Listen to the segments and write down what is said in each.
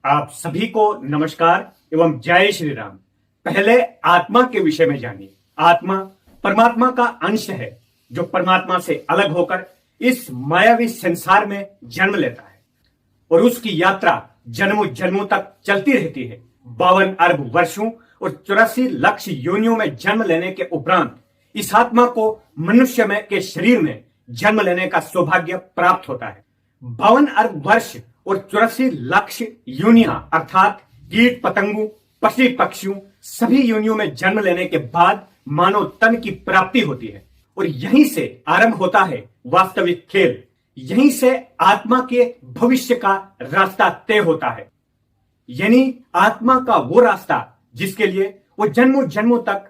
आप सभी को नमस्कार एवं जय श्री राम। पहले आत्मा के विषय में जानिए। आत्मा परमात्मा का अंश है जो परमात्मा से अलग होकर इस मायावी संसार में जन्म लेता है और उसकी यात्रा जन्मों जन्मों तक चलती रहती है। 52 अरब वर्षों और 84 लाख योनियों में जन्म लेने के उपरांत इस आत्मा को मनुष्य में के शरीर में जन्म लेने का सौभाग्य प्राप्त होता है। 52 अरब वर्ष और 84 लाख योनियां अर्थात कीट पतंगों पशु पक्षियों सभी योनियों में जन्म लेने के बाद मानव तन की प्राप्ति होती है और यहीं से आरंभ होता है वास्तविक खेल। यहीं से आत्मा के भविष्य का रास्ता तय होता है, यानी आत्मा का वो रास्ता जिसके लिए वो जन्मों जन्मों तक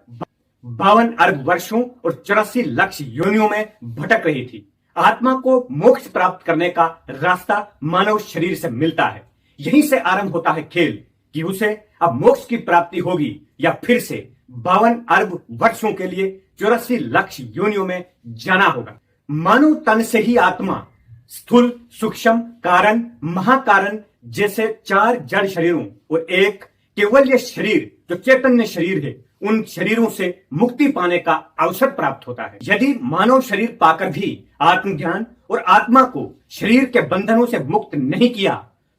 52 अरब वर्षों और 84 लाख योनियों में भटक रही थी। आत्मा को मोक्ष प्राप्त करने का रास्ता मानव शरीर से मिलता है। यहीं से आरंभ होता है खेल कि उसे अब मोक्ष की प्राप्ति होगी या फिर से 52 अरब वर्षों के लिए 84 लाख योनियों में जाना होगा। मानव तन से ही आत्मा स्थूल सूक्ष्म कारण महाकारण जैसे 4 जड़ शरीरों और एक केवल शरीर जो चैतन्य शरीर है उन शरीरों से मुक्ति पाने का अवसर प्राप्त होता है। यदि मानव शरीर पाकर भी आत्मज्ञान और आत्मा को शरीर के बंधनों से मुक्त नहीं किया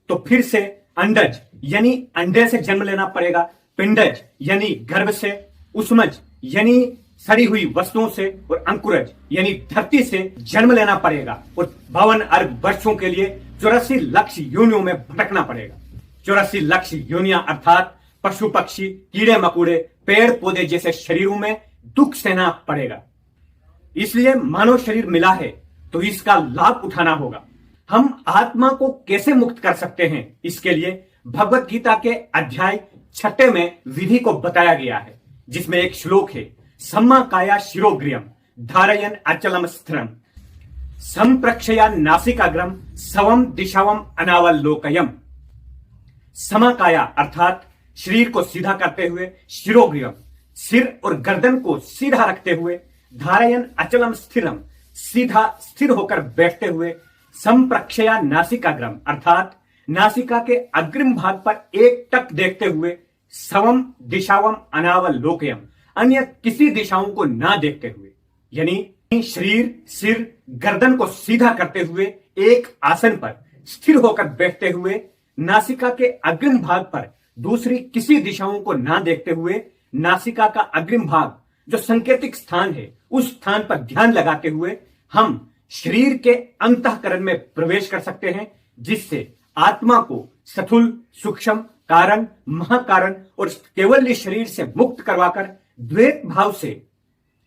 तो फिर से अंडज यानी अंडे से जन्म लेना पड़ेगा, पिंडज यानी गर्भ से, उष्मज यानी सड़ी हुई वस्तुओं से और अंकुरज यानी धरती से जन्म लेना पड़ेगा और 52 अरब वर्षों के लिए 84 लाख योनियों में भटकना पड़ेगा। 84 लाख योनियां अर्थात पशु पक्षी कीड़े मकोड़े पेड़ पौधे जैसे शरीरों में दुख सहना पड़ेगा। इसलिए मानव शरीर मिला है तो इसका लाभ उठाना होगा। हम आत्मा को कैसे मुक्त कर सकते हैं, इसके लिए भगवत गीता के अध्याय 6 में विधि को बताया गया है, जिसमें एक श्लोक है, सम्मा काया शिरोग्रियम धारयन अचलम स्थिरम संप्रक्षया नासिकाग्रम सवम दिशावम अनावलोकयम। समाकाया अर्थात शरीर को सीधा करते हुए, शिरोग्रियम सिर और गर्दन को सीधा रखते हुए, धारयन अचलम स्थिरम सीधा स्थिर होकर बैठते हुए, संप्रक्षया नासिकाग्रम अर्थात नासिका के अग्रिम भाग पर एक टक देखते हुए, सवम दिशावम अनावलोकयम अन्य किसी दिशाओं को ना देखते हुए, यानी शरीर सिर गर्दन को सीधा करते हुए एक आसन पर स्थिर होकर बैठते हुए, नासिका के अग्रिम भाग पर दूसरी किसी दिशाओं को ना देखते हुए, नासिका का अग्रिम भाग जो संकेतिक स्थान है उस स्थान पर ध्यान लगाते हुए हम शरीर के अंतःकरण में प्रवेश कर सकते हैं, जिससे आत्मा को स्थूल सूक्ष्म कारण महाकारण और केवल शरीर से मुक्त करवाकर द्वैत भाव से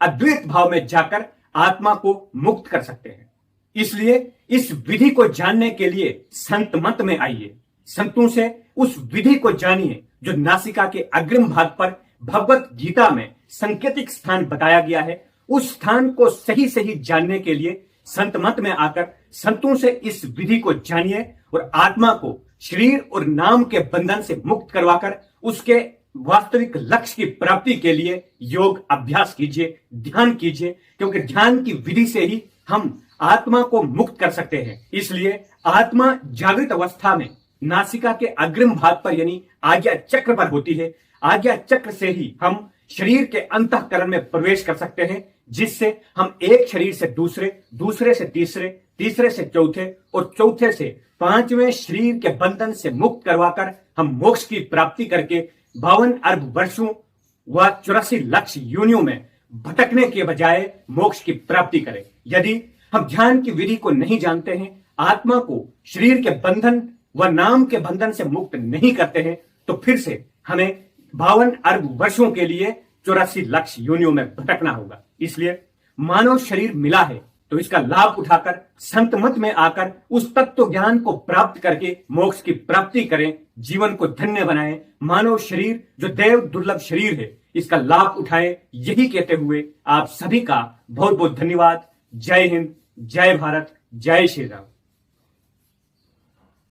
अद्वैत भाव में जाकर आत्मा को मुक्त कर सकते हैं। इसलिए इस विधि को जानने के लिए संत मत में आइए, संतों से उस विधि को जानिए जो नासिका के अग्रिम भाग पर भगवत गीता में संकेतिक स्थान बताया गया है। उस स्थान को सही सही जानने के लिए संत मत में आकर संतों से इस विधि को जानिए और आत्मा को शरीर और नाम के बंधन से मुक्त करवाकर उसके वास्तविक लक्ष्य की प्राप्ति के लिए योग अभ्यास कीजिए, ध्यान कीजिए, क्योंकि ध्यान की विधि से ही हम आत्मा को मुक्त कर सकते हैं। इसलिए आत्मा जागृत अवस्था में नासिका के अग्रिम भाग पर यानी आज्ञा चक्र पर होती है। आज्ञा चक्र से ही हम शरीर के अंतःकरण में प्रवेश कर सकते हैं, जिससे हम एक शरीर से दूसरे, दूसरे से तीसरे, तीसरे से चौथे और चौथे से 5वें शरीर के बंधन से मुक्त करवाकर हम मोक्ष की प्राप्ति करके 52 अरब वर्षों व 84 लाख योनियों में भटकने के बजाय मोक्ष की प्राप्ति करें। यदि हम ध्यान की विधि को नहीं जानते हैं, आत्मा को शरीर के बंधन व नाम के बंधन से मुक्त नहीं करते हैं, तो फिर से हमें 52 अरब वर्षों के लिए 84 लाख योनियों में भटकना होगा। इसलिए मानव शरीर मिला है तो इसका लाभ उठाकर संत मत में आकर उस तत्व ज्ञान को प्राप्त करके मोक्ष की प्राप्ति करें, जीवन को धन्य बनाएं। मानव शरीर जो देव दुर्लभ शरीर है इसका लाभ उठाएं। यही कहते हुए आप सभी का बहुत बहुत धन्यवाद। जय हिंद, जय भारत, जय श्री राम।